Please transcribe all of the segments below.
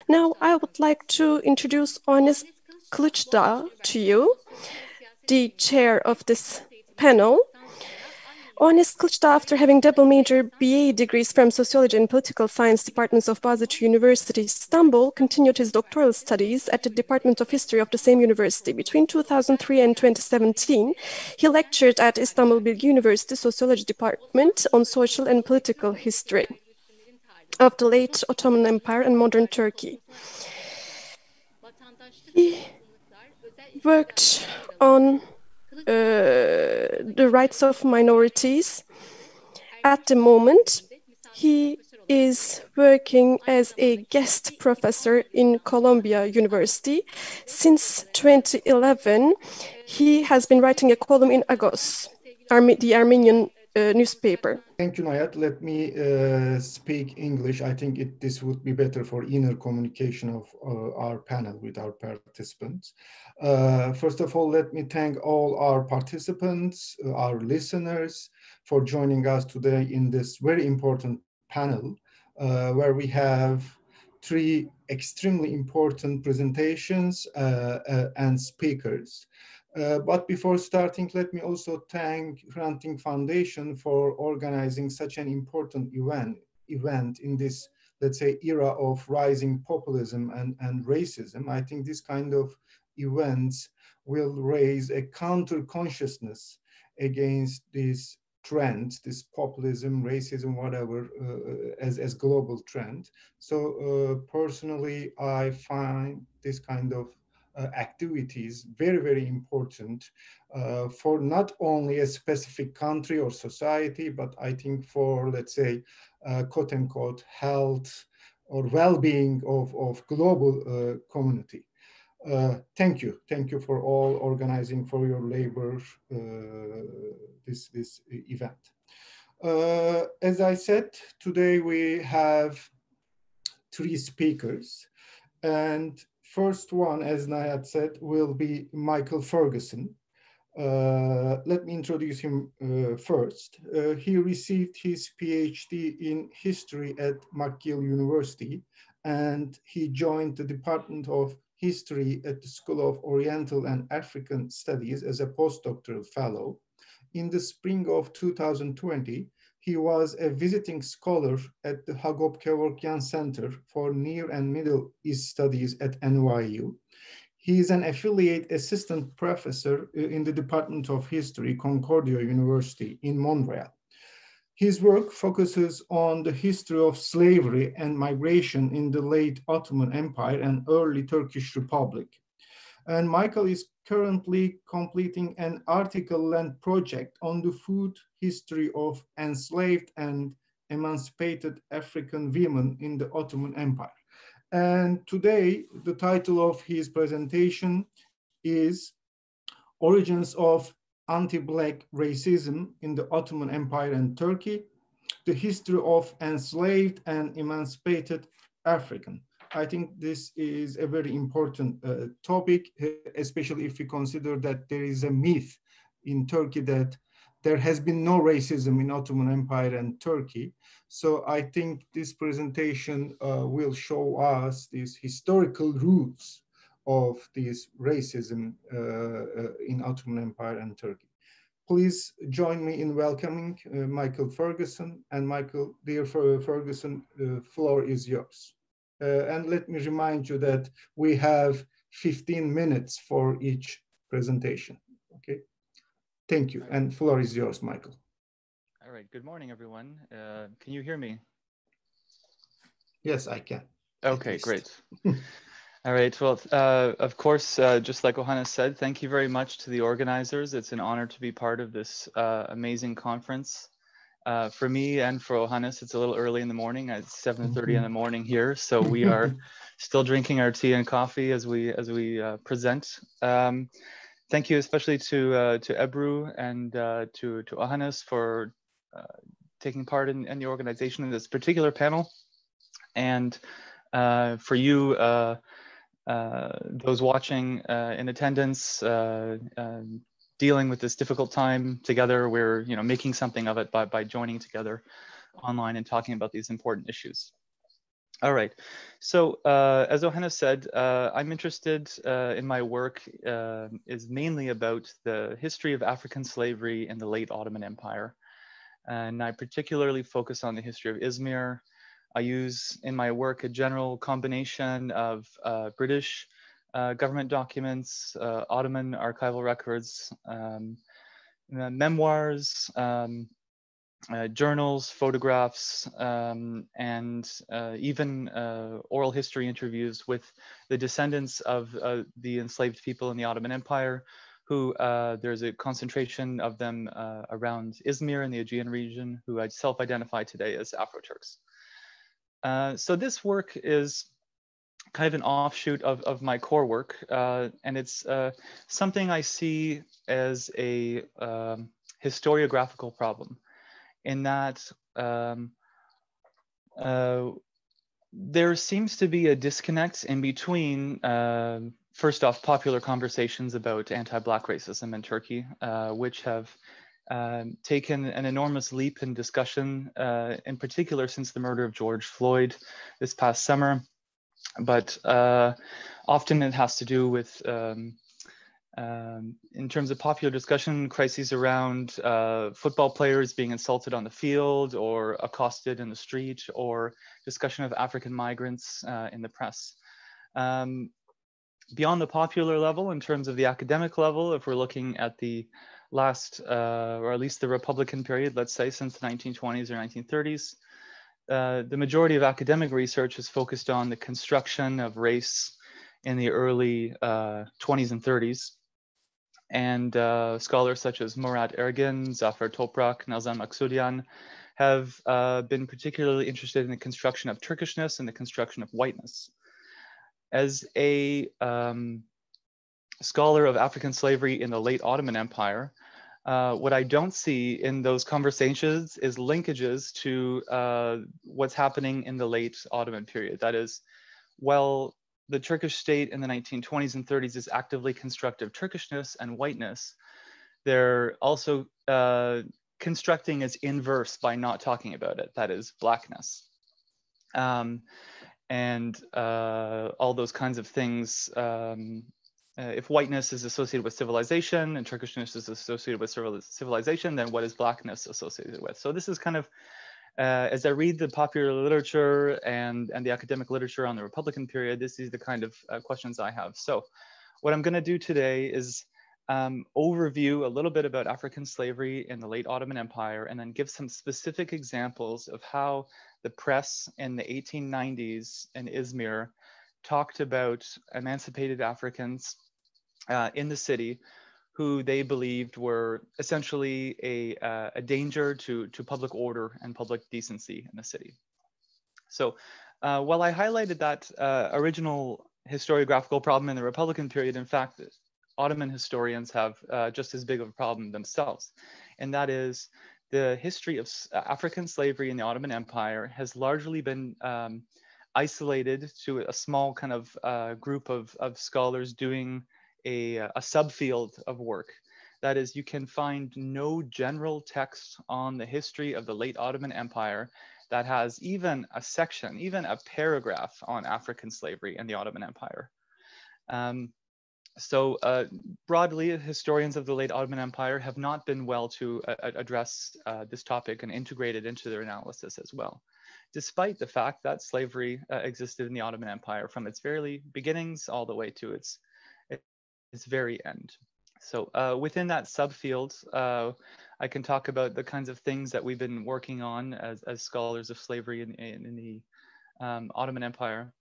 Now, I would like to introduce Ohannes Kılıçdağı to you, the chair of this panel. Ohannes Kılıçdağı, after having double major BA degrees from Sociology and Political Science departments of Boğaziçi University, Istanbul, continued his doctoral studies at the Department of History of the same university. Between 2003 and 2017, he lectured at Istanbul Bilgi University Sociology Department on social and political history of the late Ottoman Empire and modern Turkey. He worked on the rights of minorities. At the moment, he is working as a guest professor in Columbia University. Since 2011, he has been writing a column in Agos, the Armenian newspaper. Thank you, Nayat. Let me speak English. I think this would be better for inner communication of our panel with our participants. First of all, let me thank all our participants, our listeners, for joining us today in this very important panel, where we have three extremely important presentations and speakers. But before starting, let me also thank Granting Foundation for organizing such an important event in this, let's say, era of rising populism and racism. I think this kind of events will raise a counter consciousness against these trends, this populism, racism, whatever, as global trend. So personally, I find this kind of activities very, very important for not only a specific country or society, but I think for, let's say, quote unquote, health or well-being of global community. Thank you for all organizing for your labor this event. As I said, today we have three speakers, and first one, as Nayat said, will be Michael Ferguson. Let me introduce him first. He received his PhD in history at McGill University, and he joined the Department of History at the School of Oriental and African Studies as a postdoctoral fellow. In the spring of 2020, he was a visiting scholar at the Hagop Kevorkian Center for Near and Middle East Studies at NYU. He is an affiliate assistant professor in the Department of History, Concordia University in Montreal. His work focuses on the history of slavery and migration in the late Ottoman Empire and early Turkish Republic. And Michael is currently completing an article-length project on the food history of enslaved and emancipated African women in the Ottoman Empire. And today, the title of his presentation is Origins of Anti-Black Racism in the Ottoman Empire and Turkey, the History of Enslaved and Emancipated African. I think this is a very important topic, especially if we consider that there is a myth in Turkey that there has been no racism in Ottoman Empire and Turkey. So I think this presentation will show us these historical roots of this racism in Ottoman Empire and Turkey. Please join me in welcoming Michael Ferguson. And Michael, dear Ferguson, the floor is yours. And let me remind you that we have 15 minutes for each presentation, okay? Thank you, and floor is yours, Michael. All right, good morning, everyone. Can you hear me? Yes, I can. Okay, great. All right, well, of course, just like Ohannes said, thank you very much to the organizers. It's an honor to be part of this amazing conference. For me and for Ohannes, it's a little early in the morning. It's 7:30 in the morning here, so we are still drinking our tea and coffee as we present. Thank you especially to Ebru and to Ohannes for taking part in the organization of this particular panel, and for you, those watching in attendance, dealing with this difficult time together. We're making something of it by joining together online and talking about these important issues. All right. So as Ohannes said, I'm interested in my work is mainly about the history of African slavery in the late Ottoman Empire. And I particularly focus on the history of Izmir. I use in my work a general combination of British government documents, Ottoman archival records, memoirs, journals, photographs, and even oral history interviews with the descendants of the enslaved people in the Ottoman Empire, who there's a concentration of them around Izmir in the Aegean region, who I self-identify today as Afro-Turks. So this work is kind of an offshoot of my core work, and it's something I see as a historiographical problem, in that there seems to be a disconnect in between, first off, popular conversations about anti-Black racism in Turkey, which have taken an enormous leap in discussion, in particular since the murder of George Floyd this past summer. But often it has to do with, in terms of popular discussion, crises around football players being insulted on the field or accosted in the street, or discussion of African migrants in the press. Beyond the popular level, in terms of the academic level, if we're looking at the last, or at least the Republican period, let's say since the 1920s or 1930s, the majority of academic research is focused on the construction of race in the early 20s and 30s. And scholars such as Murat Ruben, Zafer Toprak, Nazan Maksudian have been particularly interested in the construction of Turkishness and the construction of whiteness. As a scholar of African slavery in the late Ottoman Empire, what I don't see in those conversations is linkages to what's happening in the late Ottoman period. That is, well, the Turkish state in the 1920s and 30s is actively constructive Turkishness and whiteness. They're also constructing as inverse by not talking about it, that is Blackness. And all those kinds of things. If whiteness is associated with civilization and Turkishness is associated with civilization, then what is Blackness associated with? So this is kind of, as I read the popular literature and the academic literature on the Republican period, this is the kind of questions I have. So what I'm going to do today is overview a little bit about African slavery in the late Ottoman Empire, and then give some specific examples of how the press in the 1890s in Izmir talked about emancipated Africans in the city, who they believed were essentially a danger to public order and public decency in the city. So while I highlighted that original historiographical problem in the Republican period, in fact, Ottoman historians have just as big of a problem themselves. And that is the history of African slavery in the Ottoman Empire has largely been isolated to a small kind of group of scholars doing a subfield of work. That is, you can find no general text on the history of the late Ottoman Empire that has even a section, even a paragraph on African slavery in the Ottoman Empire. So broadly, historians of the late Ottoman Empire have not been well to address this topic and integrate it into their analysis as well, despite the fact that slavery existed in the Ottoman Empire from its very beginnings all the way to its very end. So within that subfield, I can talk about the kinds of things that we've been working on as scholars of slavery in the Ottoman Empire.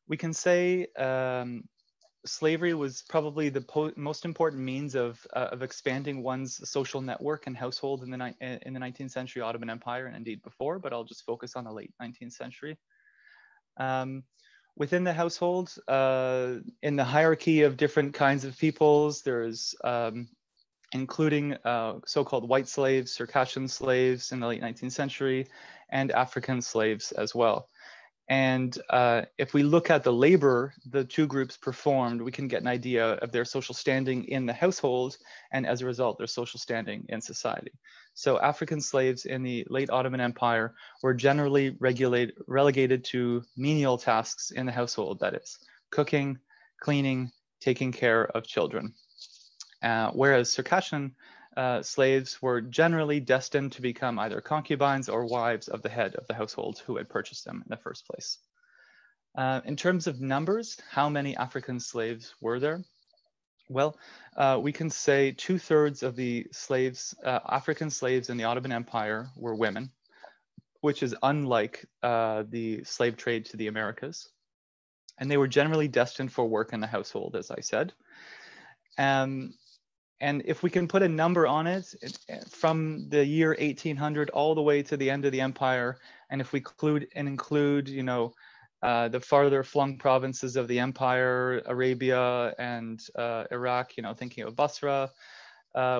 We can say slavery was probably the most important means of expanding one's social network and household in the 19th century Ottoman Empire, and indeed before, but I'll just focus on the late 19th century. Within the household, in the hierarchy of different kinds of peoples, there's including so-called white slaves, Circassian slaves in the late 19th century, and African slaves as well. And if we look at the labor the two groups performed, we can get an idea of their social standing in the household, and as a result, their social standing in society. So African slaves in the late Ottoman Empire were generally relegated to menial tasks in the household, that is, cooking, cleaning, taking care of children. Whereas Circassian slaves were generally destined to become either concubines or wives of the head of the household who had purchased them in the first place. In terms of numbers, how many African slaves were there? Well, we can say 2/3 of the slaves, African slaves in the Ottoman Empire were women, which is unlike the slave trade to the Americas. And they were generally destined for work in the household, as I said. And if we can put a number on it, from the year 1800 all the way to the end of the empire, and if we include, you know, the farther flung provinces of the empire, Arabia and Iraq, you know, thinking of Basra,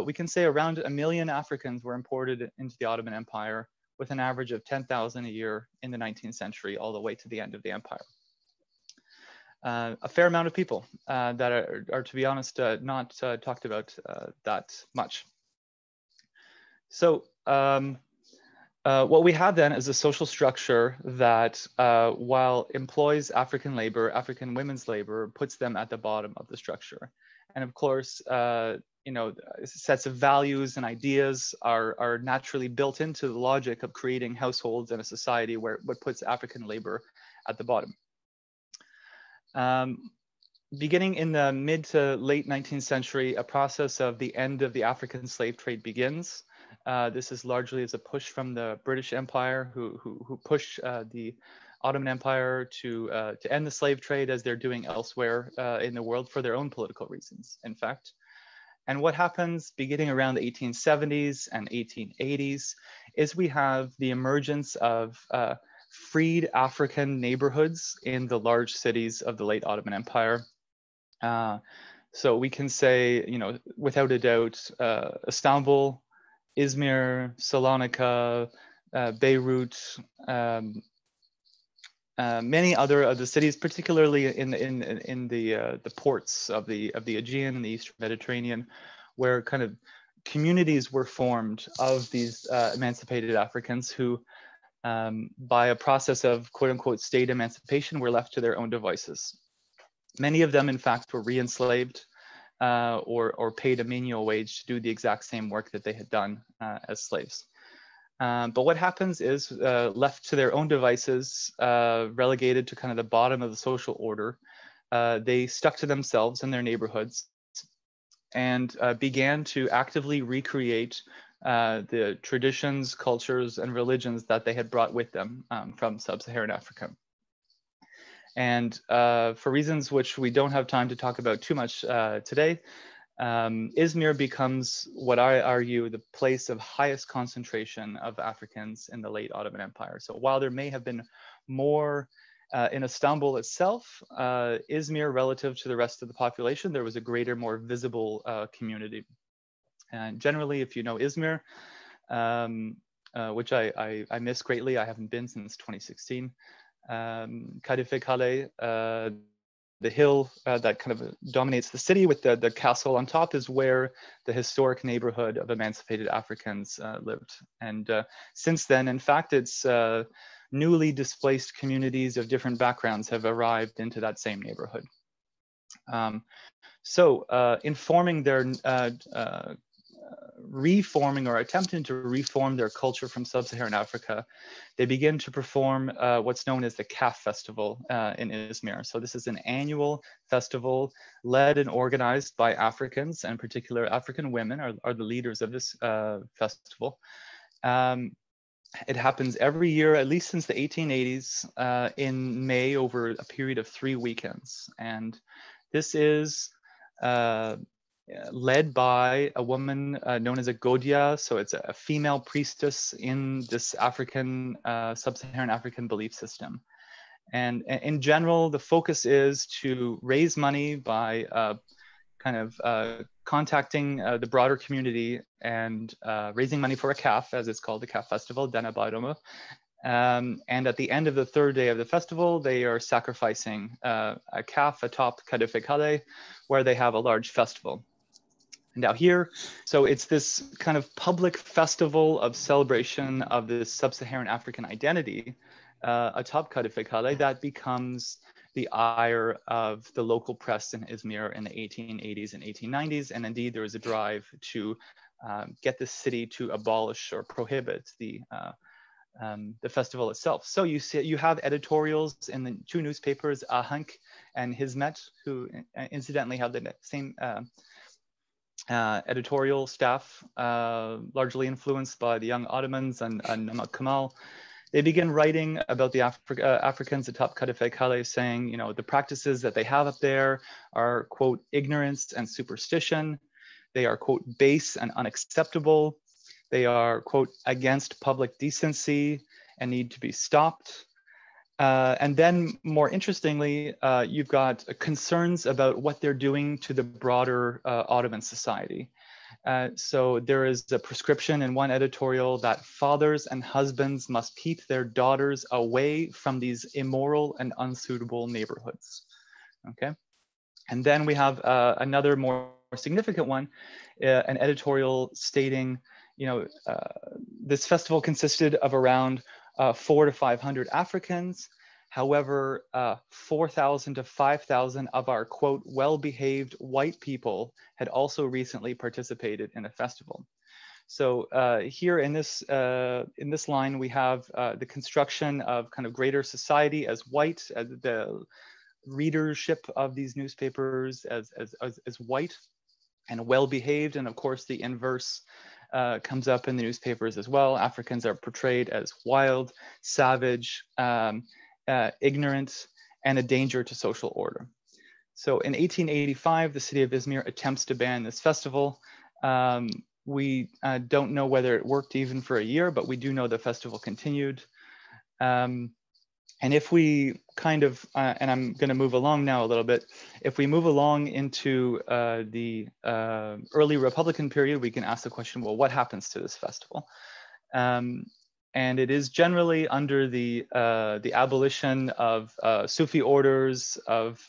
we can say around 1 million Africans were imported into the Ottoman Empire with an average of 10,000 a year in the 19th century, all the way to the end of the empire. A fair amount of people that are, to be honest, not talked about that much. So what we have then is a social structure that, while employs African labor, African women's labor, puts them at the bottom of the structure. And of course, you know, sets of values and ideas are naturally built into the logic of creating households and a society where what puts African labor at the bottom. Beginning in the mid to late 19th century, a process of the end of the African slave trade begins. This is largely as a push from the British Empire, who push the Ottoman Empire to end the slave trade, as they're doing elsewhere in the world for their own political reasons, in fact. And what happens beginning around the 1870s and 1880s is we have the emergence of freed African neighborhoods in the large cities of the late Ottoman Empire. So we can say, you know, without a doubt, Istanbul, Izmir, Salonika, Beirut, many other of the cities, particularly in the ports of the Aegean and the Eastern Mediterranean, where kind of communities were formed of these emancipated Africans who, by a process of quote unquote state emancipation, were left to their own devices. Many of them, in fact, were re-enslaved or paid a menial wage to do the exact same work that they had done as slaves. But what happens is, left to their own devices, relegated to kind of the bottom of the social order, they stuck to themselves in their neighborhoods and began to actively recreate the traditions, cultures, and religions that they had brought with them from sub-Saharan Africa. And for reasons which we don't have time to talk about too much today, Izmir becomes, what I argue, the place of highest concentration of Africans in the late Ottoman Empire. So while there may have been more in Istanbul itself, Izmir, relative to the rest of the population, there was a greater, more visible community. And generally, if you know Izmir, which I miss greatly, I haven't been since 2016, Kadife Kale, the hill that kind of dominates the city with the castle on top, is where the historic neighborhood of emancipated Africans lived. And since then, in fact, it's newly displaced communities of different backgrounds have arrived into that same neighborhood. So informing their reforming or attempting to reform their culture from sub-Saharan Africa, they begin to perform what's known as the Kaf Festival in Izmir. So this is an annual festival led and organized by Africans, and in particular African women are the leaders of this festival. It happens every year, at least since the 1880s, in May, over a period of 3 weekends. And this is led by a woman known as a Godia. So it's a female priestess in this African, sub-Saharan African belief system. And in general, the focus is to raise money by kind of contacting the broader community and raising money for a calf, as it's called, the Calf Festival, Dana Bayrama. And at the end of the 3rd day of the festival, they are sacrificing a calf atop Kadife Kale, where they have a large festival. Now here, so it's this kind of public festival of celebration of this sub-Saharan African identity, atop Kadife Kale, that becomes the ire of the local press in Izmir in the 1880s and 1890s. And indeed, there was a drive to get the city to abolish or prohibit the festival itself. So you have editorials in the two newspapers, Ahank and Hizmet, who incidentally have the same editorial staff, largely influenced by the young Ottomans and Namak Kemal. They begin writing about the Africans atop Kadife Kale, saying, you know, the practices that they have up there are, quote, ignorance and superstition. They are, quote, base and unacceptable. They are, quote, against public decency and need to be stopped. And then more interestingly, you've got concerns about what they're doing to the broader Ottoman society. So there is a prescription in one editorial that fathers and husbands must keep their daughters away from these immoral and unsuitable neighborhoods. Okay. And then we have another more significant one, an editorial stating, you know, this festival consisted of around 400 to 500 Africans. However, 4,000 to 5,000 of our, quote, well-behaved white people had also recently participated in the festival. So here in this line, we have the construction of kind of greater society as white, as the readership of these newspapers as white and well-behaved. And of course, the inverse comes up in the newspapers as well. Africans are portrayed as wild, savage, ignorant, and a danger to social order. So in 1885, the city of Izmir attempts to ban this festival. We don't know whether it worked even for a year, but we do know the festival continued. And if we kind of, and I'm going to move along now a little bit, if we move along into the early Republican period, we can ask the question, well, what happens to this festival? And it is generally under the abolition of Sufi orders, of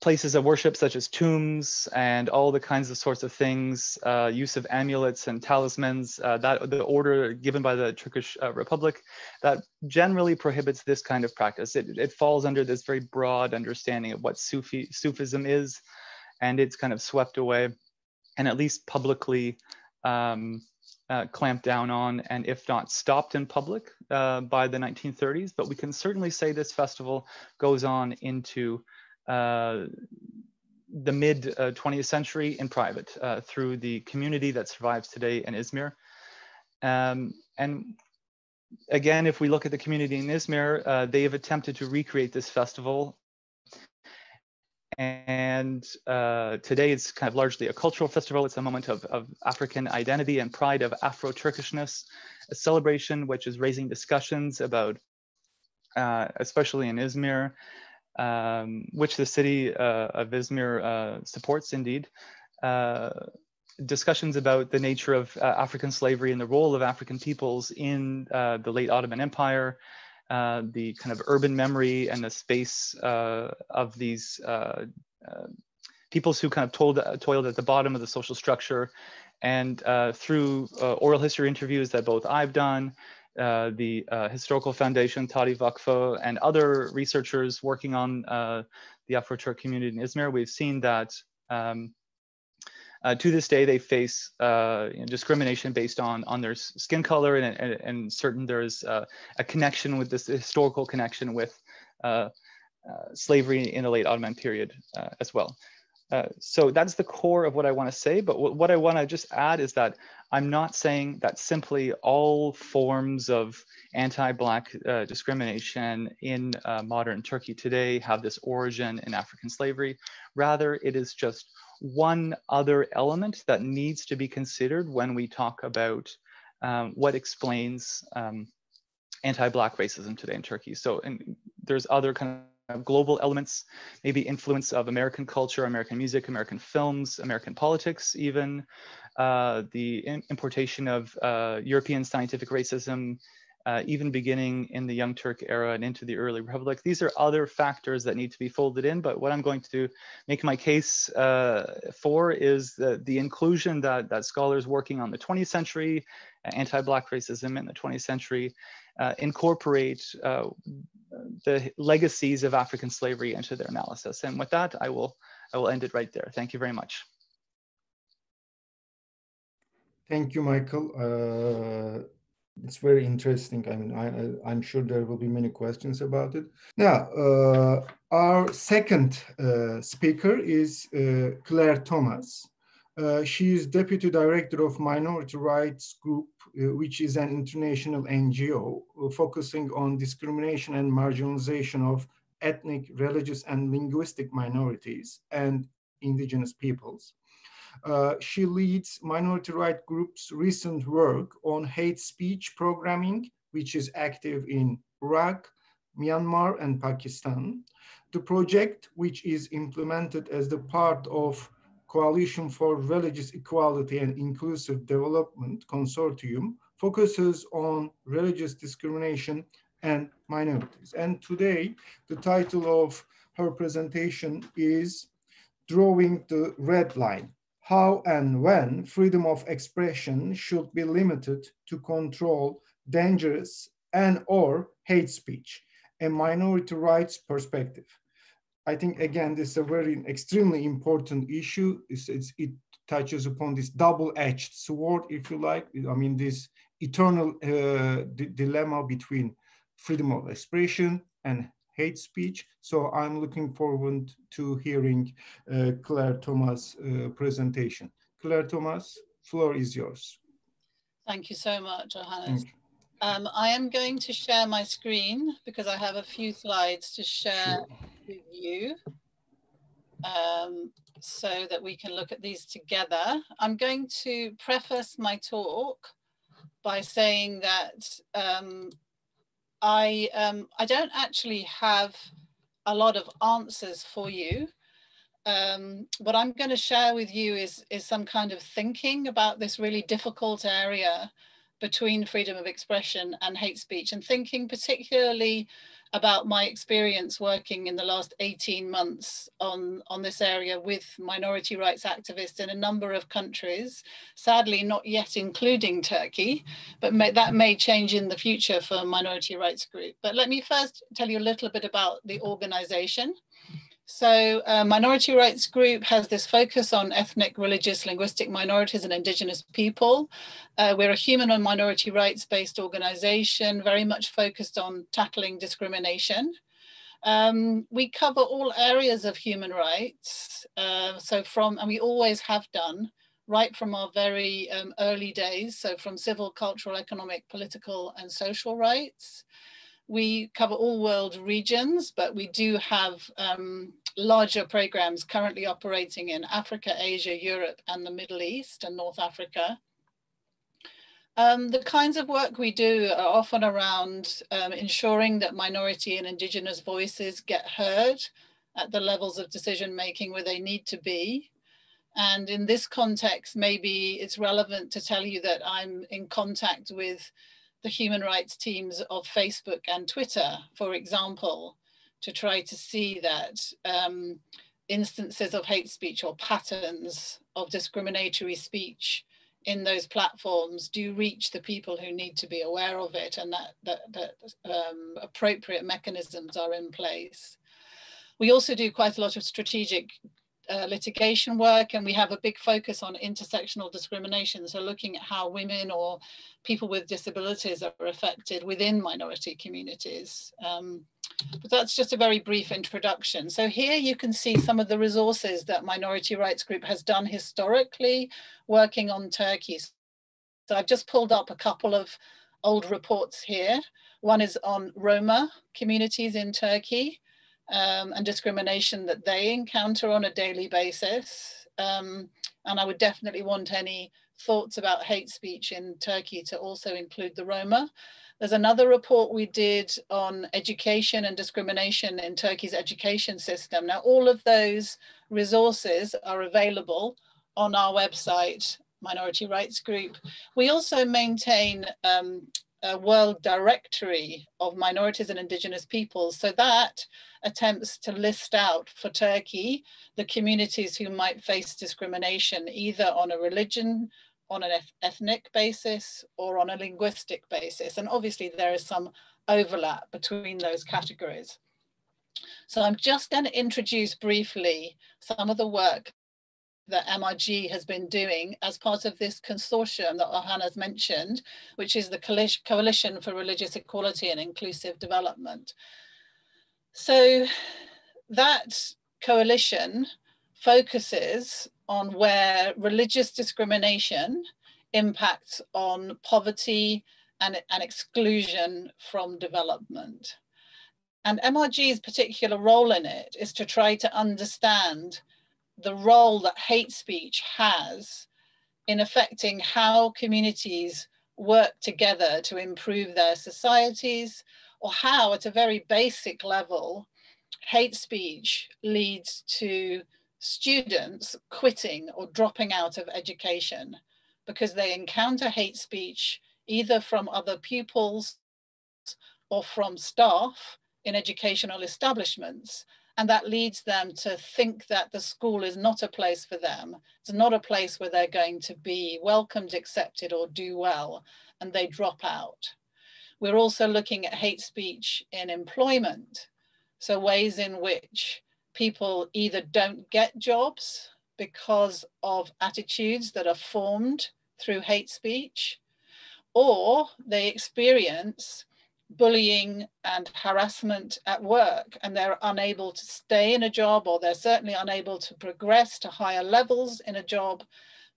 places of worship such as tombs and all the kinds of sorts of things, use of amulets and talismans, that the order given by the Turkish Republic, that generally prohibits this kind of practice. It falls under this very broad understanding of what Sufism is, and it's kind of swept away and at least publicly clamped down on, and if not stopped in public by the 1930s. But we can certainly say this festival goes on into the mid 20th century in private through the community that survives today in Izmir. And again, if we look at the community in Izmir, they have attempted to recreate this festival. And today it's kind of largely a cultural festival. It's a moment of African identity and pride, of Afro-Turkishness, a celebration which is raising discussions about, especially in Izmir, which the city of Izmir supports indeed, discussions about the nature of African slavery and the role of African peoples in the late Ottoman Empire, the kind of urban memory and the space of these peoples who kind of toiled at the bottom of the social structure. And through oral history interviews that both I've done, the Historical Foundation, Tarih Vakfı, and other researchers working on the Afro-Turk community in Izmir, we've seen that to this day they face discrimination based on their skin color, and certain there's a connection with this historical connection with slavery in the late Ottoman period as well. So that's the core of what I want to say, but what I want to just add is that I'm not saying that simply all forms of anti-Black discrimination in modern Turkey today have this origin in African slavery. Rather, it is just one other element that needs to be considered when we talk about what explains anti-Black racism today in Turkey. So, and there's other kind of global elements, maybe influence of American culture, American music, American films, American politics, even the importation of European scientific racism even beginning in the Young Turk era and into the early Republic. These are other factors that need to be folded in, but what I'm going to make my case for is the inclusion that scholars working on the 20th century, anti-Black racism in the 20th century, incorporate the legacies of African slavery into their analysis. And with that, I will end it right there. Thank you very much. Thank you, Michael. It's very interesting. I mean, I'm sure there will be many questions about it. Now, our second speaker is Claire Thomas. She is Deputy Director of Minority Rights Group, which is an international NGO focusing on discrimination and marginalization of ethnic, religious, and linguistic minorities and indigenous peoples. She leads Minority Rights Group's recent work on hate speech programming, which is active in Iraq, Myanmar, and Pakistan. The project, which is implemented as the part of Coalition for Religious Equality and Inclusive Development Consortium, focuses on religious discrimination and minorities. And today, the title of her presentation is Drawing the Red Line: How and when freedom of expression should be limited to control dangerous and/or hate speech, a minority rights perspective. I think, again, this is a very extremely important issue. It touches upon this double-edged sword, if you like. I mean, this eternal dilemma between freedom of expression and hate speech. So I'm looking forward to hearing Claire Thomas' presentation. Claire Thomas, floor is yours. Thank you so much, Ohannes. I am going to share my screen because I have a few slides to share with you so that we can look at these together. I'm going to preface my talk by saying that I don't actually have a lot of answers for you. What I'm going to share with you is some kind of thinking about this really difficult area between freedom of expression and hate speech, and thinking particularly about my experience working in the last 18 months on this area with minority rights activists in a number of countries, sadly not yet including Turkey, but that may change in the future for Minority Rights Group. But let me first tell you a little bit about the organization. So Minority Rights Group has this focus on ethnic, religious, linguistic minorities and indigenous people. We're a human and minority rights based organization, very much focused on tackling discrimination. We cover all areas of human rights. And we always have done, right from our very early days. So from civil, cultural, economic, political, and social rights. We cover all world regions, but we do have larger programs currently operating in Africa, Asia, Europe, and the Middle East and North Africa. The kinds of work we do are often around ensuring that minority and indigenous voices get heard at the levels of decision-making where they need to be. And in this context, maybe it's relevant to tell you that I'm in contact with the human rights teams of Facebook and Twitter, for example, to try to see that instances of hate speech or patterns of discriminatory speech in those platforms do reach the people who need to be aware of it, and that appropriate mechanisms are in place. We also do quite a lot of strategic litigation work, and we have a big focus on intersectional discrimination, so looking at how women or people with disabilities are affected within minority communities. But that's just a very brief introduction. So here you can see some of the resources that Minority Rights Group has done historically working on Turkey. So I've just pulled up a couple of old reports here. One is on Roma communities in Turkey, and discrimination that they encounter on a daily basis. And I would definitely want any thoughts about hate speech in Turkey to also include the Roma. There's another report we did on education and discrimination in Turkey's education system. Now, all of those resources are available on our website, Minority Rights Group. We also maintain a world directory of minorities and indigenous peoples. So that attempts to list out for Turkey the communities who might face discrimination, either on a religion, on an ethnic basis, or on a linguistic basis. And obviously there is some overlap between those categories. So I'm just going to introduce briefly some of the work that MRG has been doing as part of this consortium that Ohannes mentioned, which is the Coalition for Religious Equality and Inclusive Development. So that coalition focuses on where religious discrimination impacts on poverty and exclusion from development. And MRG's particular role in it is to try to understand the role that hate speech has in affecting how communities work together to improve their societies, or how at a very basic level, hate speech leads to students quitting or dropping out of education because they encounter hate speech either from other pupils or from staff in educational establishments. And that leads them to think that the school is not a place for them. It's not a place where they're going to be welcomed, accepted, or do well, and they drop out. We're also looking at hate speech in employment. So ways in which people either don't get jobs because of attitudes that are formed through hate speech, or they experience bullying and harassment at work, and they're unable to stay in a job, or they're certainly unable to progress to higher levels in a job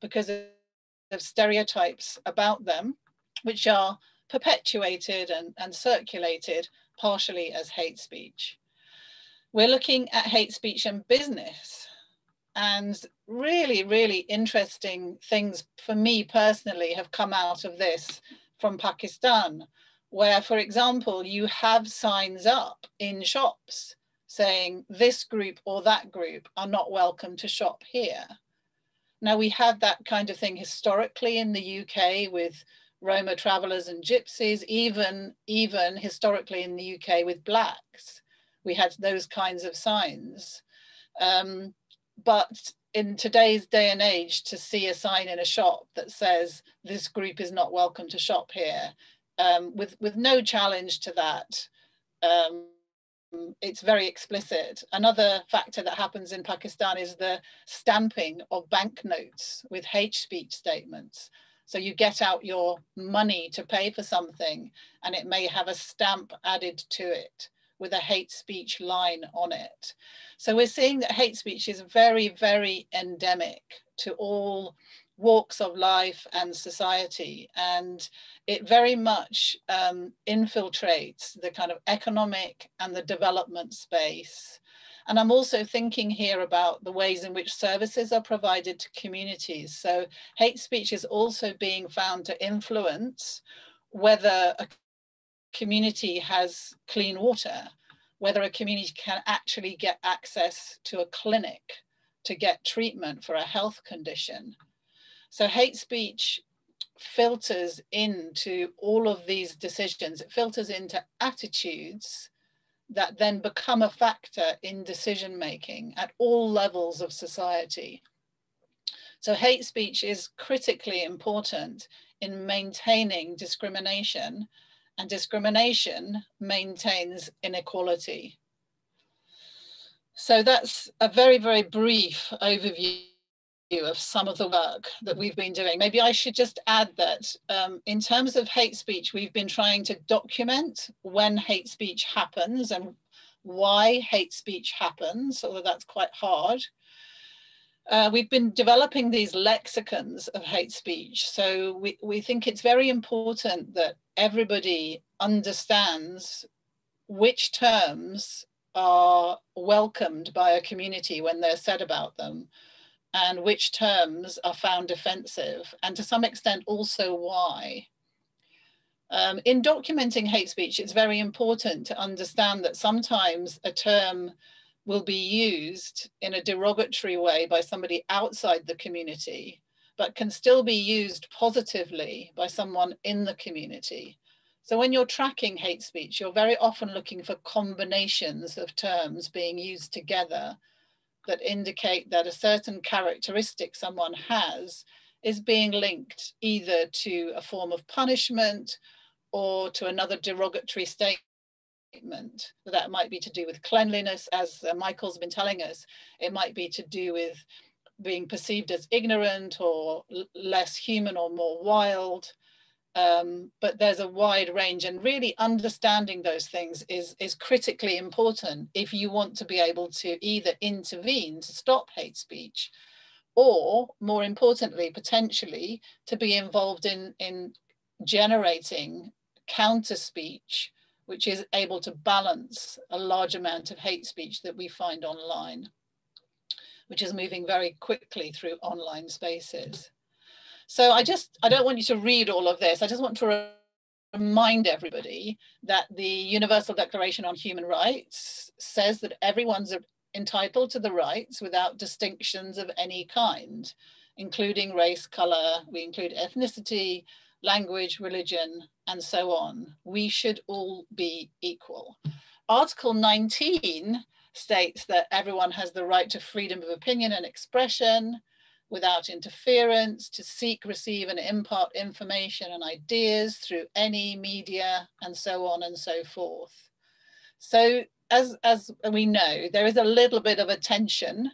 because of stereotypes about them, which are perpetuated and circulated partially as hate speech. We're looking at hate speech in business, and really, really interesting things for me personally have come out of this from Pakistan, where, for example, you have signs up in shops saying this group or that group are not welcome to shop here. Now, we had that kind of thing historically in the UK with Roma travelers and gypsies, even historically in the UK with blacks. We had those kinds of signs. But in today's day and age, to see a sign in a shop that says this group is not welcome to shop here, with no challenge to that, it's very explicit. Another factor that happens in Pakistan is the stamping of banknotes with hate speech statements. So you get out your money to pay for something, and it may have a stamp added to it with a hate speech line on it. So we're seeing that hate speech is very, very endemic to all walks of life and society, and it very much infiltrates the kind of economic and the development space. And I'm also thinking here about the ways in which services are provided to communities. So hate speech is also being found to influence whether a community has clean water, whether a community can actually get access to a clinic to get treatment for a health condition. So hate speech filters into all of these decisions. It filters into attitudes that then become a factor in decision-making at all levels of society. So hate speech is critically important in maintaining discrimination, and discrimination maintains inequality. So that's a very, very brief overview of some of the work that we've been doing. Maybe I should just add that in terms of hate speech, we've been trying to document when hate speech happens and why hate speech happens, although that's quite hard. We've been developing these lexicons of hate speech. So we think it's very important that everybody understands which terms are welcomed by a community when they're said about them, and which terms are found offensive, and to some extent also why. In documenting hate speech, it's very important to understand that sometimes a term will be used in a derogatory way by somebody outside the community, but can still be used positively by someone in the community. So when you're tracking hate speech, you're very often looking for combinations of terms being used together that indicate that a certain characteristic someone has is being linked either to a form of punishment or to another derogatory statement. That might be to do with cleanliness, as Michael's been telling us. It might be to do with being perceived as ignorant or less human or more wild. But there's a wide range, and really understanding those things is critically important if you want to be able to either intervene to stop hate speech, or more importantly, potentially to be involved in generating counter speech, which is able to balance a large amount of hate speech that we find online, which is moving very quickly through online spaces. So I don't want you to read all of this. I just want to remind everybody that the Universal Declaration on Human Rights says that everyone's entitled to the rights without distinctions of any kind, including race, color, we include ethnicity, language, religion, and so on. We should all be equal. Article 19 states that everyone has the right to freedom of opinion and expression without interference, to seek, receive, and impart information and ideas through any media, and so on and so forth. So as we know, there is a little bit of a tension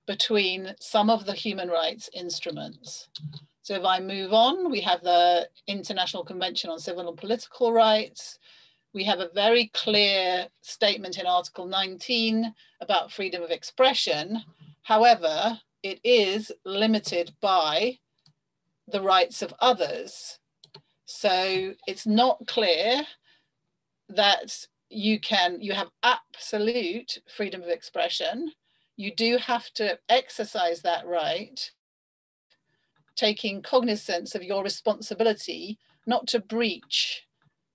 between some of the human rights instruments. So if I move on, we have the International Convention on Civil and Political Rights. We have a very clear statement in Article 19 about freedom of expression. However, it is limited by the rights of others. So it's not clear that you have absolute freedom of expression. You do have to exercise that right, taking cognizance of your responsibility not to breach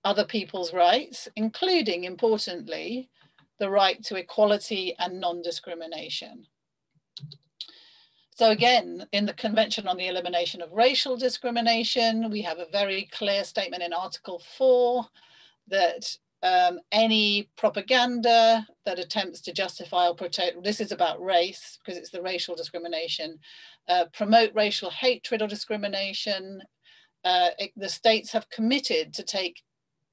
other people's rights, including, importantly, the right to equality and non-discrimination. So again, in the Convention on the Elimination of Racial Discrimination, we have a very clear statement in Article 4 that any propaganda that attempts to justify or protect, this is about race because it's the racial discrimination, promote racial hatred or discrimination, the states have committed to take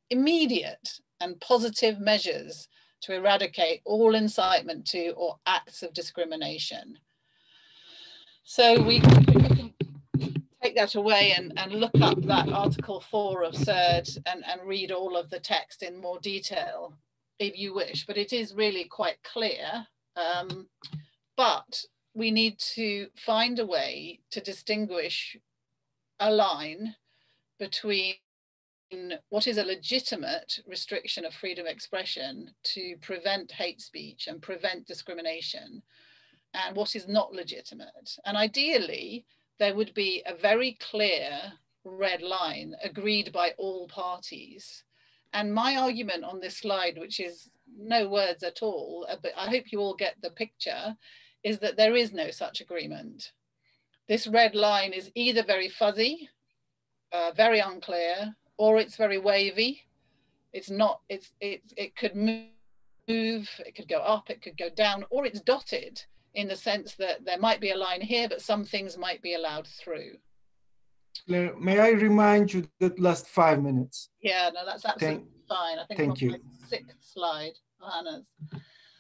immediate and positive measures to eradicate all incitement to or acts of discrimination. So we can take that away and look up that Article 4 of CERD and read all of the text in more detail if you wish, but it is really quite clear. But we need to find a way to distinguish a line between what is a legitimate restriction of freedom of expression to prevent hate speech and prevent discrimination, and what is not legitimate. And ideally, there would be a very clear red line agreed by all parties. And my argument on this slide, which is no words at all, but I hope you all get the picture, is that there is no such agreement. This red line is either very fuzzy, very unclear, or it's very wavy. It's not, it could move, it could go up, it could go down, or it's dotted in the sense that there might be a line here, but some things might be allowed through. Claire, may I remind you that last 5 minutes? Yeah, no, that's absolutely fine. I think thank you. My 6th slide, Ohannes.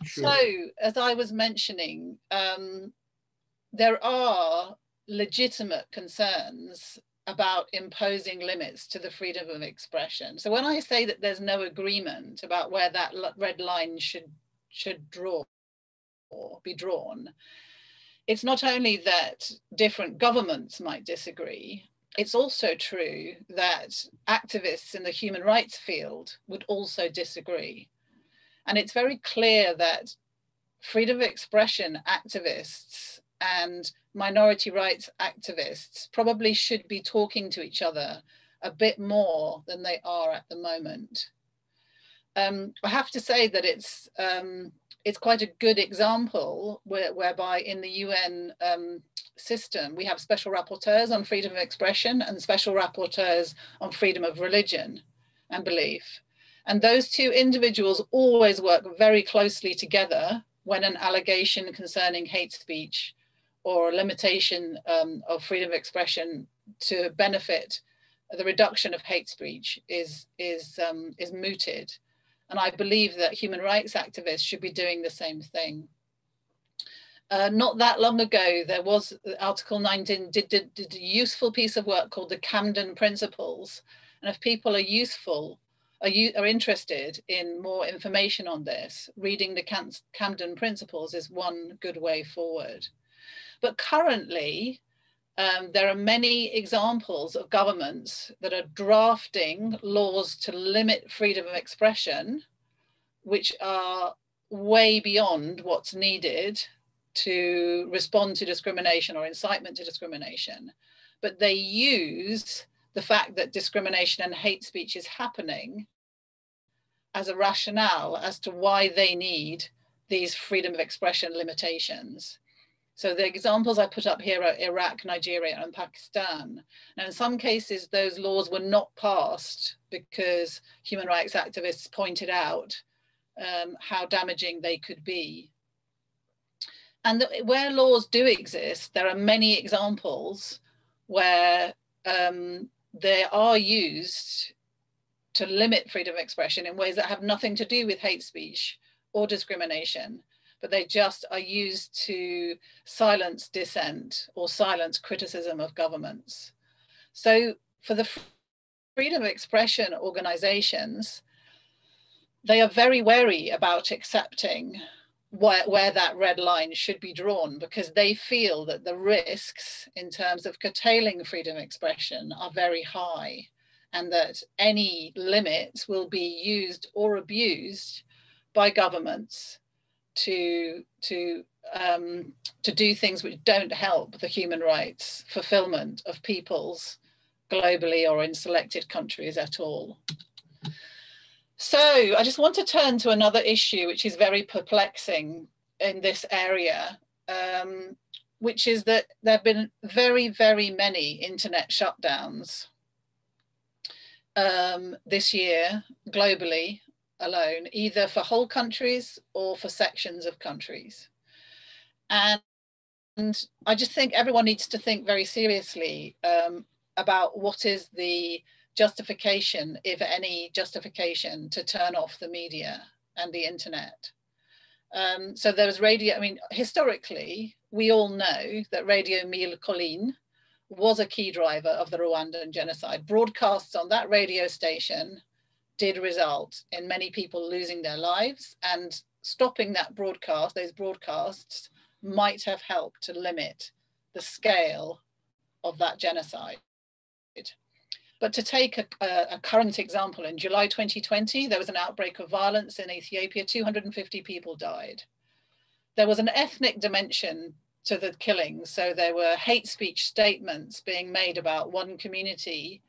Sure. So, as I was mentioning, there are legitimate concerns about imposing limits to the freedom of expression. So when I say that there's no agreement about where that red line should be drawn, it's not only that different governments might disagree, it's also true that activists in the human rights field would also disagree. And it's very clear that freedom of expression activists and minority rights activists probably should be talking to each other a bit more than they are at the moment. I have to say that it's quite a good example whereby in the UN system, we have special rapporteurs on freedom of expression and special rapporteurs on freedom of religion. and belief. And those two individuals always work very closely together when an allegation concerning hate speech or a limitation of freedom of expression to benefit the reduction of hate speech is mooted. And I believe that human rights activists should be doing the same thing. Not that long ago, there was Article 19 did a useful piece of work called the Camden Principles. And if people are interested in more information on this, reading the Camden Principles is one good way forward. But currently, there are many examples of governments that are drafting laws to limit freedom of expression, which are way beyond what's needed to respond to discrimination or incitement to discrimination. But they use the fact that discrimination and hate speech is happening as a rationale as to why they need these freedom of expression limitations. So the examples I put up here are Iraq, Nigeria, and Pakistan. Now, in some cases, those laws were not passed because human rights activists pointed out how damaging they could be. And where laws do exist, there are many examples where they are used to limit freedom of expression in ways that have nothing to do with hate speech or discrimination, but they just are used to silence dissent or silence criticism of governments. So for the freedom of expression organizations, they are very wary about accepting where that red line should be drawn, because they feel that the risks in terms of curtailing freedom of expression are very high, and that any limits will be used or abused by governments to do things which don't help the human rights fulfillment of peoples globally or in selected countries at all. So I just want to turn to another issue which is very perplexing in this area, which is that there have been very, very many internet shutdowns this year globally alone, either for whole countries or for sections of countries. And I just think everyone needs to think very seriously about what is the justification, if any justification, to turn off the media and the internet. So there was radio, I mean, historically, we all know that Radio Mille Collines was a key driver of the Rwandan genocide. Broadcasts on that radio station did result in many people losing their lives, and stopping that broadcast, those broadcasts, might have helped to limit the scale of that genocide. But to take a current example, in July 2020, there was an outbreak of violence in Ethiopia. 250 people died. There was an ethnic dimension to the killings. So there were hate speech statements being made about one community,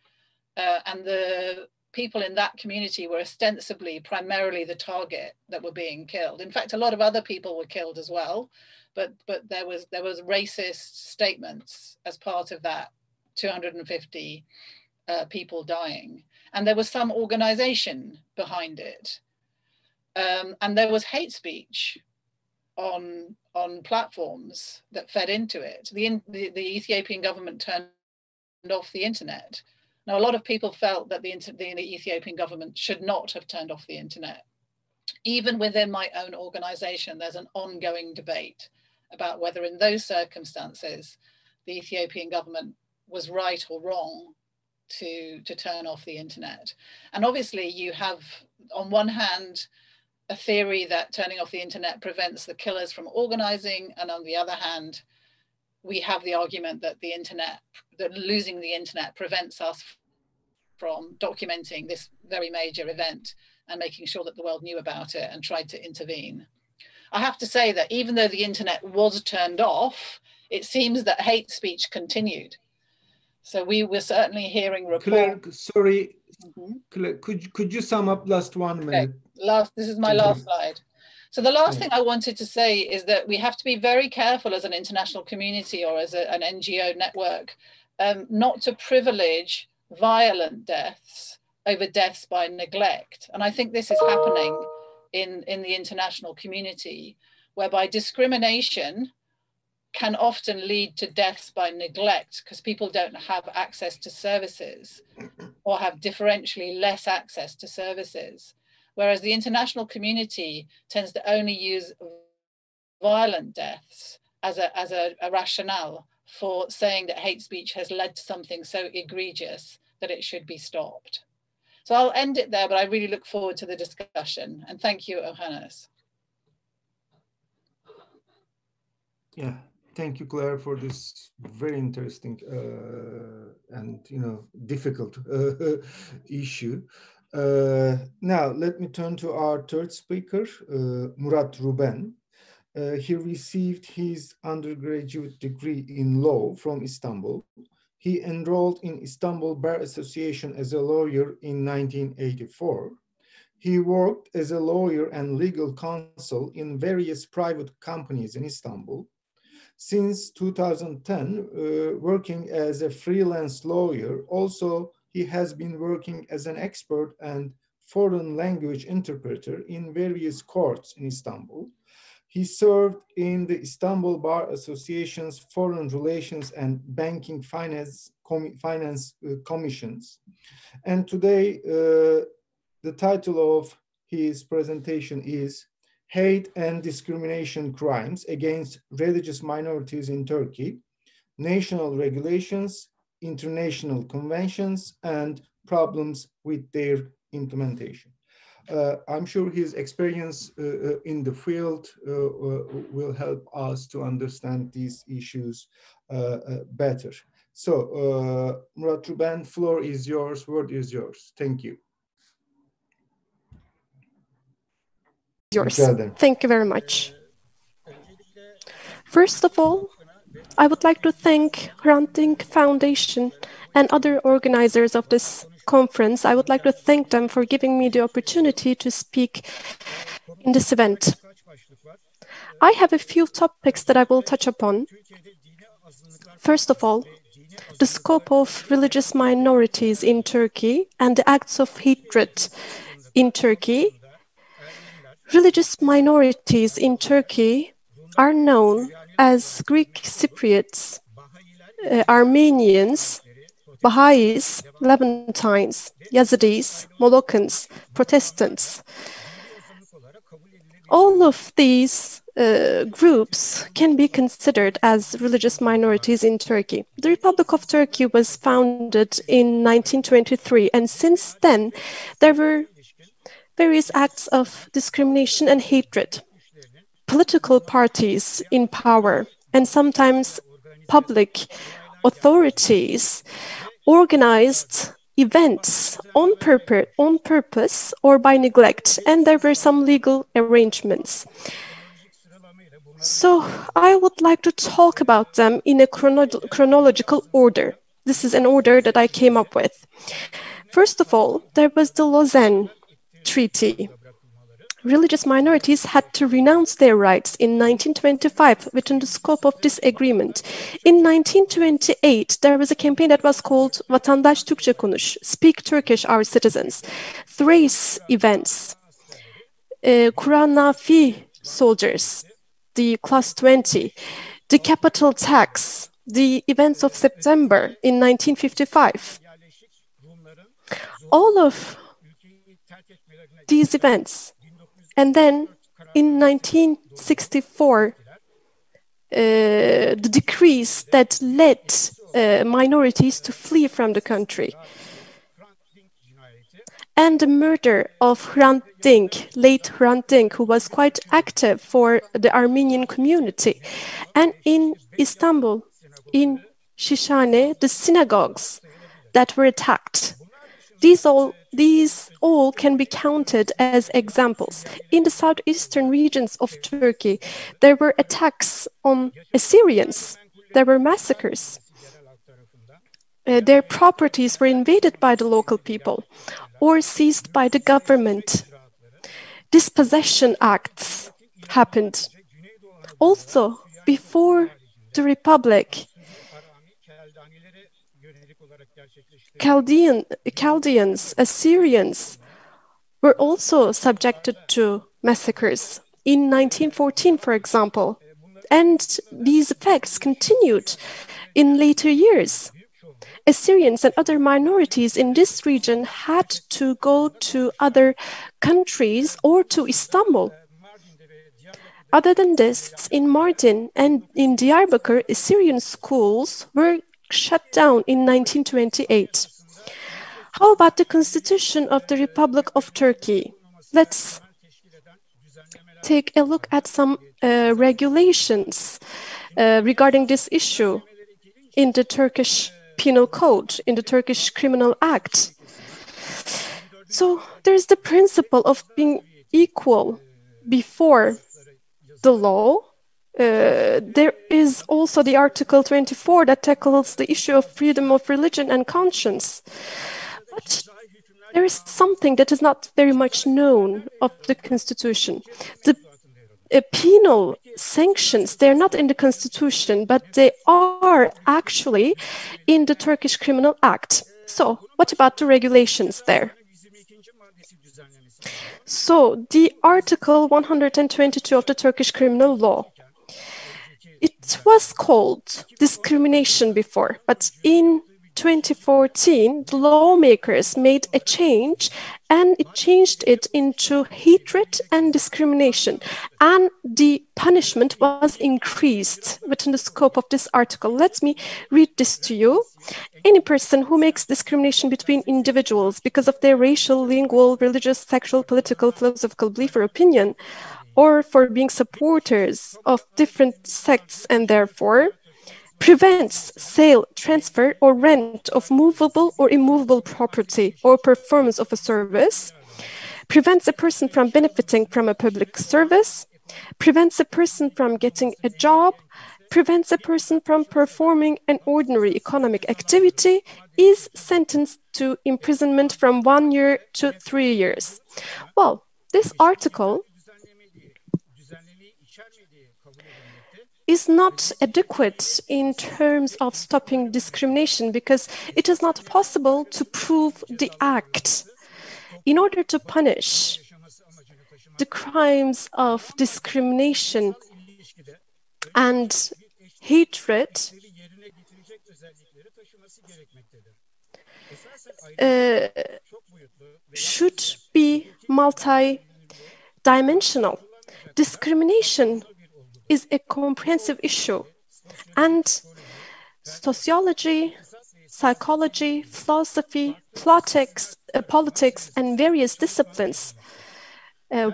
and the people in that community were ostensibly primarily the target that were being killed. In fact, a lot of other people were killed as well, but there was racist statements as part of that 250 people dying, and there was some organization behind it, and there was hate speech on platforms that fed into it. The Ethiopian government turned off the internet. Now, a lot of people felt that the Ethiopian government should not have turned off the internet. Even within my own organization, there's an ongoing debate about whether in those circumstances the Ethiopian government was right or wrong to turn off the internet. And obviously you have, on one hand, a theory that turning off the internet prevents the killers from organizing, and on the other hand, we have the argument that losing the internet prevents us from documenting this very major event and making sure that the world knew about it and tried to intervene. I have to say that even though the internet was turned off, it seems that hate speech continued. So we were certainly hearing reports. Claire, sorry, Claire, could you sum up last 1 minute? Okay. This is my last slide. So the last thing I wanted to say is that we have to be very careful as an international community or as an NGO network not to privilege violent deaths over deaths by neglect. And I think this is happening in the international community, whereby discrimination can often lead to deaths by neglect because people don't have access to services or have differentially less access to services. Whereas the international community tends to only use violent deaths as a rationale for saying that hate speech has led to something so egregious that it should be stopped. So I'll end it there, but I really look forward to the discussion. And thank you, Ohannes. Yeah, thank you, Claire, for this very interesting and difficult issue. Now, let me turn to our third speaker, Murat Ruben. He received his undergraduate degree in law from Istanbul. He enrolled in Istanbul Bar Association as a lawyer in 1984. He worked as a lawyer and legal counsel in various private companies in Istanbul. Since 2010, working as a freelance lawyer, also he has been working as an expert and foreign language interpreter in various courts in Istanbul. He served in the Istanbul Bar Association's Foreign Relations and Banking Finance Commissions. And today, the title of his presentation is Hate and Discrimination Crimes Against Religious Minorities in Turkey, National Regulations, International Conventions, and Problems with Their Implementation. I'm sure his experience in the field will help us to understand these issues better. So, Murat Ruben, floor is yours, word is yours. Thank you. Yours. Thank you very much. First of all, I would like to thank Hrant Dink Foundation and other organizers of this conference. I would like to thank them for giving me the opportunity to speak in this event. I have a few topics that I will touch upon. First of all, the scope of religious minorities in Turkey and the acts of hatred in Turkey. Religious minorities in Turkey are known as Greek Cypriots, Armenians, Baha'is, Levantines, Yazidis, Moloccans, Protestants. All of these groups can be considered as religious minorities in Turkey. The Republic of Turkey was founded in 1923, and since then, there were various acts of discrimination and hatred. Political parties in power and sometimes public authorities organized events on purpose or by neglect, and there were some legal arrangements. So I would like to talk about them in a chronological order. This is an order that I came up with. First of all, there was the Lausanne Treaty. Religious minorities had to renounce their rights in 1925 within the scope of this agreement. In 1928, there was a campaign that was called Vatandaş Türkçe Konuş, Speak Turkish, Our Citizens. Thrace events, Kur'an-Nafi soldiers, the Class 20, the capital tax, the events of September in 1955. All of these events. And then in 1964, the decrees that led minorities to flee from the country. And the murder of Hrant Dink, late Hrant Dink, who was quite active for the Armenian community. And in Istanbul, in Shishane, the synagogues that were attacked. These all can be counted as examples. In the southeastern regions of Turkey, there were attacks on Assyrians. There were massacres. Their properties were invaded by the local people or seized by the government. Dispossession acts happened. Also, before the Republic, Chaldeans, Assyrians were also subjected to massacres in 1914, for example. And these effects continued in later years. Assyrians and other minorities in this region had to go to other countries or to Istanbul. Other than this, in Mardin and in Diyarbakir, Assyrian schools were shut down in 1928. How about the Constitution of the Republic of Turkey? Let's take a look at some regulations regarding this issue in the Turkish Penal Code, in the Turkish Criminal Act. So there's the principle of being equal before the law. There is also the Article 24 that tackles the issue of freedom of religion and conscience. But there is something that is not very much known of the Constitution. The penal sanctions, they're not in the Constitution, but they are actually in the Turkish Criminal Act. So what about the regulations there? So the Article 122 of the Turkish Criminal Law, it was called discrimination before, but in 2014, the lawmakers made a change and it changed it into hatred and discrimination. And the punishment was increased within the scope of this article. Let me read this to you. Any person who makes discrimination between individuals because of their racial, lingual, religious, sexual, political, philosophical belief or opinion, or for being supporters of different sects and therefore prevents sale, transfer, or rent of movable or immovable property or performance of a service, prevents a person from benefiting from a public service, prevents a person from getting a job, prevents a person from performing an ordinary economic activity, is sentenced to imprisonment from 1 year to 3 years. Well, this article is not adequate in terms of stopping discrimination because it is not possible to prove the act. In order to punish the crimes of discrimination and hatred, should be multi-dimensional. Discrimination is a comprehensive issue, and sociology, psychology, philosophy, politics, and various disciplines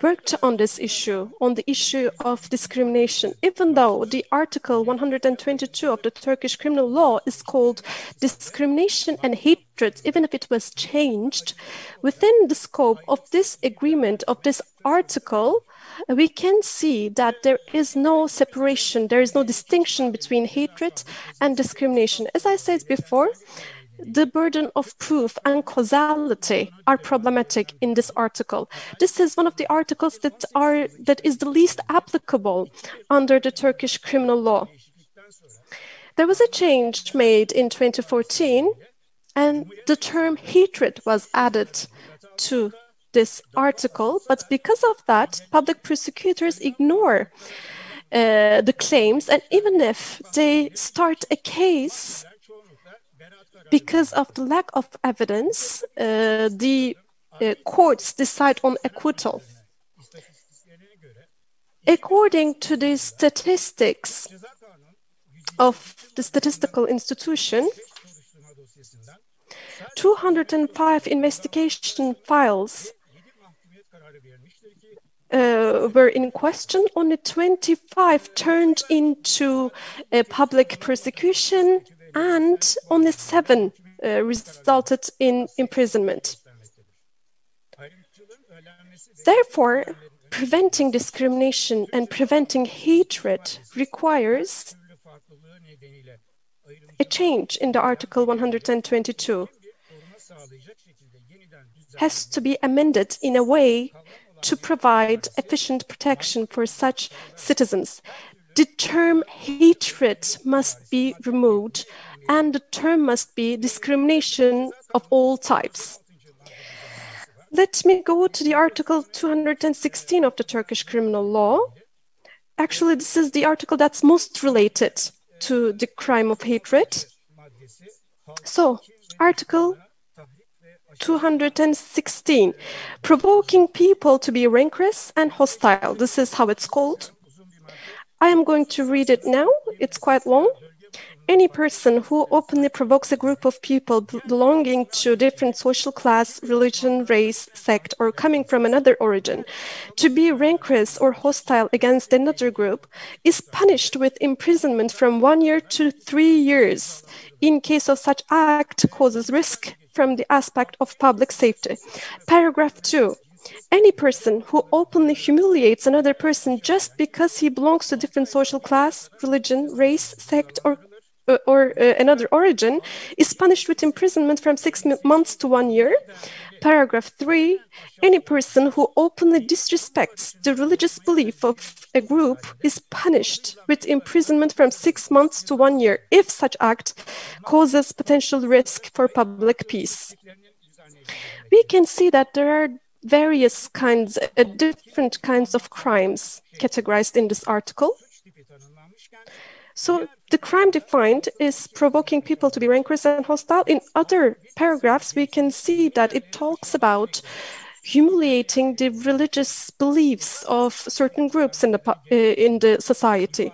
worked on this issue, on the issue of discrimination, even though the Article 122 of the Turkish criminal law is called discrimination and hatred, even if it was changed, within the scope of this agreement, of this article, we can see that there is no separation, there is no distinction between hatred and discrimination. As I said before, the burden of proof and causality are problematic in this article. This is one of the articles that is the least applicable under the Turkish criminal law. There was a change made in 2014, and the term hatred was added to this article, but because of that, public prosecutors ignore the claims, and even if they start a case, because of the lack of evidence, the courts decide on acquittal. According to the statistics of the statistical institution, 205 investigation files were in question. Only 25 turned into a public prosecution, and only 7 resulted in imprisonment. Therefore, preventing discrimination and preventing hatred requires a change in the Article 122. Has to be amended in a way to provide efficient protection for such citizens. The term hatred must be removed, and the term must be discrimination of all types. Let me go to the Article 216 of the Turkish criminal law. Actually, this is the article that's most related to the crime of hatred. So, Article 216, provoking people to be rancorous and hostile. This is how it's called. I am going to read it now. It's quite long. Any person who openly provokes a group of people belonging to a different social class, religion, race, sect, or coming from another origin to be rancorous or hostile against another group is punished with imprisonment from 1 year to 3 years in case of such act causes risk from the aspect of public safety. Paragraph 2. Any person who openly humiliates another person just because he belongs to a different social class, religion, race, sect, or another origin is punished with imprisonment from 6 months to 1 year. Paragraph 3, any person who openly disrespects the religious belief of a group is punished with imprisonment from 6 months to 1 year if such act causes potential risk for public peace. We can see that there are various kinds, different kinds of crimes categorized in this article. So the crime defined is provoking people to be rancorous and hostile. In other paragraphs, we can see that it talks about humiliating the religious beliefs of certain groups in the society.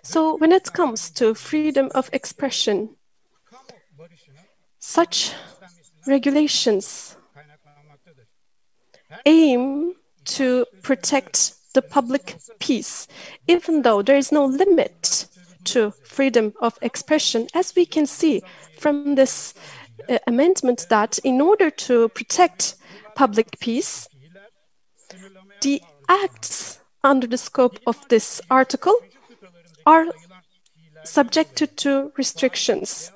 So when it comes to freedom of expression, such regulations aim to protect the public peace, even though there is no limit to freedom of expression, as we can see from this amendment that in order to protect public peace, the acts under the scope of this article are subjected to restrictions.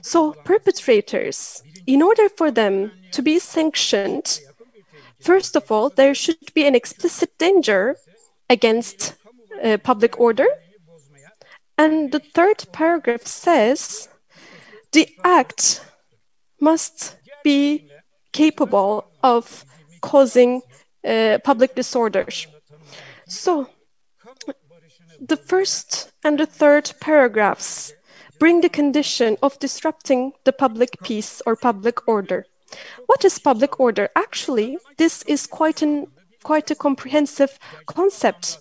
So perpetrators, in order for them to be sanctioned, first of all, there should be an explicit danger against public order. And the third paragraph says the act must be capable of causing public disorder. So the first and the third paragraphs bring the condition of disrupting the public peace or public order. What is public order? Actually, this is quite a comprehensive concept.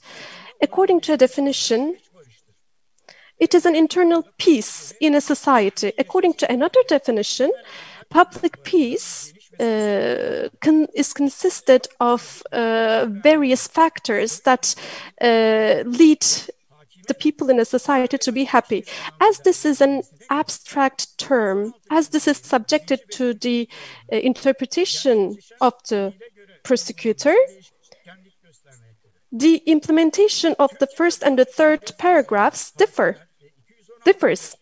According to a definition, it is an internal peace in a society. According to another definition, public peace is consisted of various factors that lead the people in a society to be happy. As this is an abstract term, as this is subjected to the interpretation of the prosecutor, the implementation of the first and the third paragraphs differs.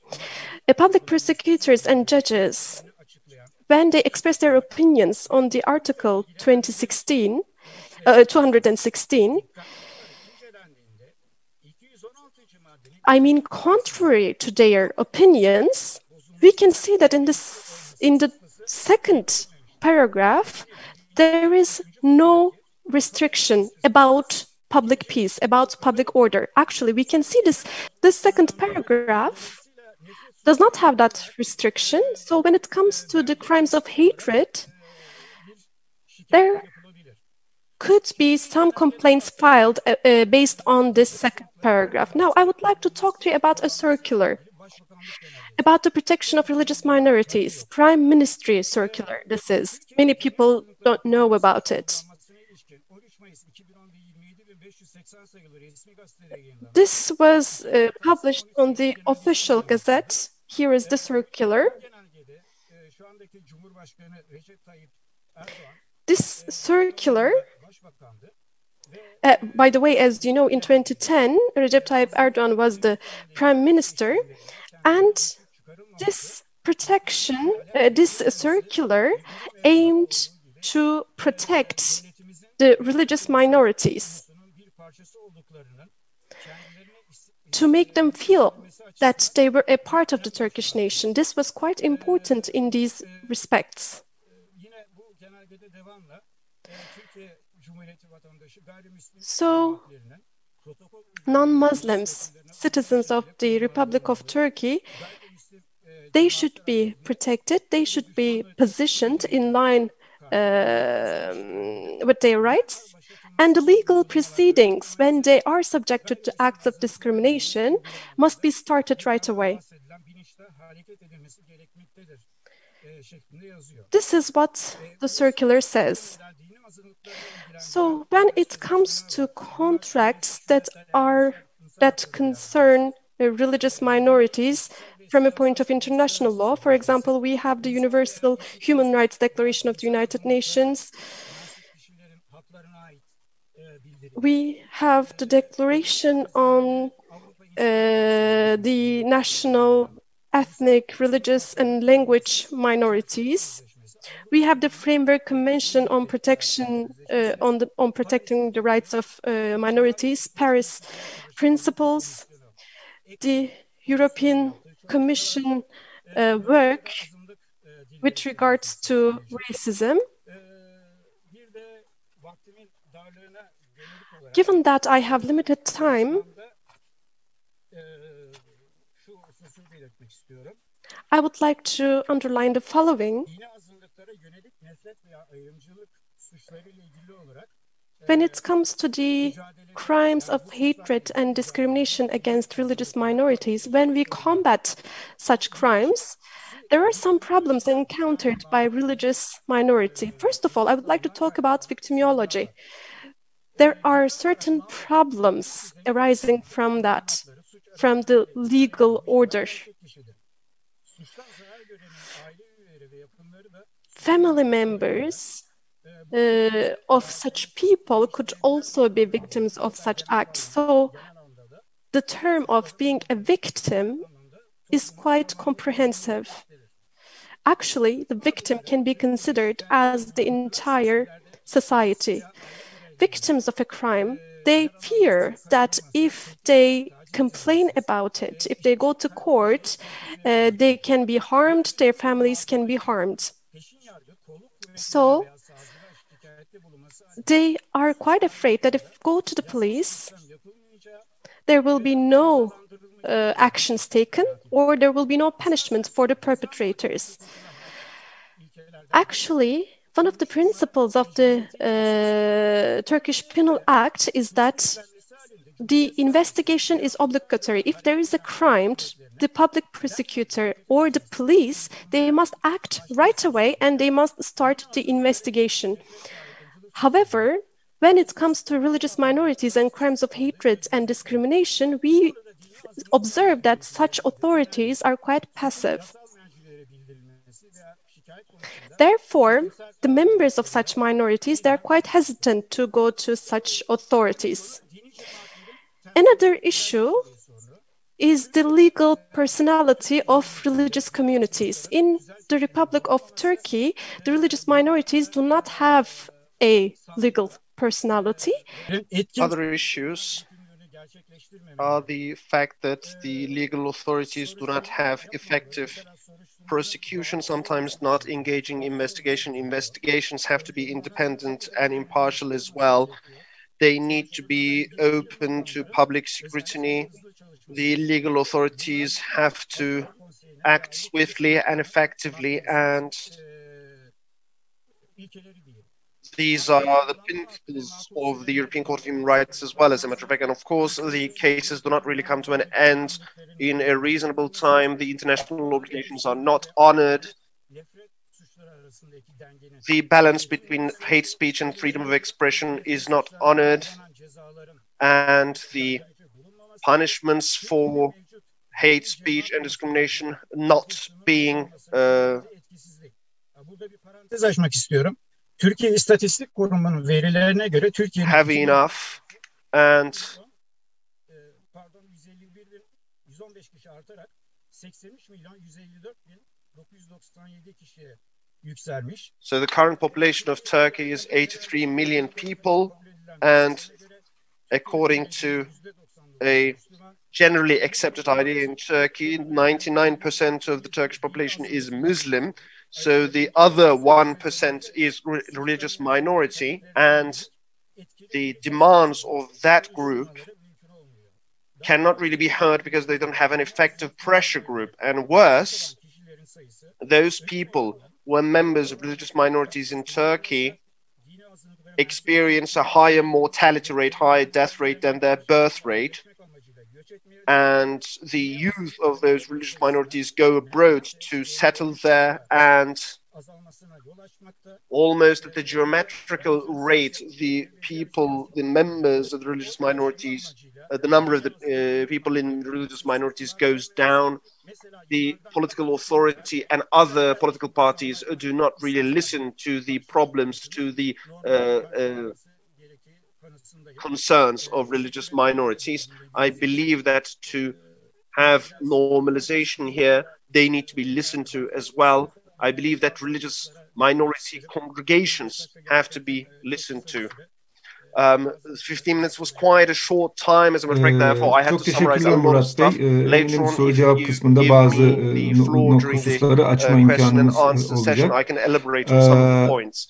Public prosecutors and judges, when they express their opinions on the Article 216, I mean, contrary to their opinions, we can see that in the second paragraph, there is no restriction about public peace, about public order. Actually, we can see this second paragraph does not have that restriction. So when it comes to the crimes of hatred, there could be some complaints filed based on this second paragraph. Now, I would like to talk to you about a circular, about the protection of religious minorities, Prime Ministry circular. This is, many people don't know about it. This was published on the official gazette. Here is the circular. This circular, by the way, as you know, in 2010, Recep Tayyip Erdogan was the prime minister, and this protection, this circular aimed to protect the religious minorities. to make them feel that they were a part of the Turkish nation. This was quite important in these respects. So, non-Muslims, citizens of the Republic of Turkey, they should be protected, they should be positioned in line with their rights, and the legal proceedings, when they are subjected to acts of discrimination, must be started right away. This is what the circular says. So when it comes to contracts that concern religious minorities from a point of international law, for example, we have the Universal Human Rights Declaration of the United Nations. We have the Declaration on the national, ethnic, religious, and language minorities. We have the Framework Convention on protection on protecting the rights of minorities, Paris Principles, the European Commission work with regards to racism. Given that I have limited time, I would like to underline the following. When it comes to the crimes of hatred and discrimination against religious minorities, when we combat such crimes, there are some problems encountered by religious minority. First of all, I would like to talk about victimology. There are certain problems arising from that, from the legal order. Family members of such people could also be victims of such acts. So the term of being a victim is quite comprehensive. Actually, the victim can be considered as the entire society. Victims of a crime, they fear that if they complain about it, if they go to court, they can be harmed, their families can be harmed. So they are quite afraid that if they go to the police, there will be no actions taken or there will be no punishment for the perpetrators. Actually, one of the principles of the Turkish Penal Act is that the investigation is obligatory. If there is a crime, the public prosecutor or the police, they must act right away and they must start the investigation. However, when it comes to religious minorities and crimes of hatred and discrimination, we observe that such authorities are quite passive. Therefore, the members of such minorities, they are quite hesitant to go to such authorities. Another issue is the legal personality of religious communities. In the Republic of Turkey, the religious minorities do not have a legal personality. Other issues are the fact that the legal authorities do not have effective prosecution, sometimes not engaging investigation. Investigations have to be independent and impartial as well. They need to be open to public scrutiny. The legal authorities have to act swiftly and effectively, and these are the principles of the European Court of Human Rights as well, as a matter of fact. And of course, the cases do not really come to an end in a reasonable time. The international obligations are not honored. The balance between hate speech and freedom of expression is not honored. And the punishments for hate speech and discrimination not being Türkiye İstatistik Kurumu'nun verilerine göre Türkiye'nin heavy enough, and 115 kişi artarak 83.154.997 kişiye yükselmiş. So the current population of Turkey is 83 million people, and according to a generally accepted idea in Turkey. 99% of the Turkish population is Muslim, so the other 1% is religious minority, and the demands of that group cannot really be heard because they don't have an effective pressure group. And worse, those people who are members of religious minorities in Turkey experience a higher mortality rate, higher death rate than their birth rate. And the youth of those religious minorities go abroad to settle there, and almost at the geometrical rate, the members of the religious minorities, the number of the people in religious minorities goes down. The political authority and other political parties do not really listen to the problems, to the concerns of religious minorities. I believe that to have normalization here, they need to be listened to as well. I believe that religious minority congregations have to be listened to. 15 minutes was quite a short time, as a matter of fact, therefore I have to summarize a lot of stuff. Later on, if you give me the floor during the question and answer session, I can elaborate on some of the points.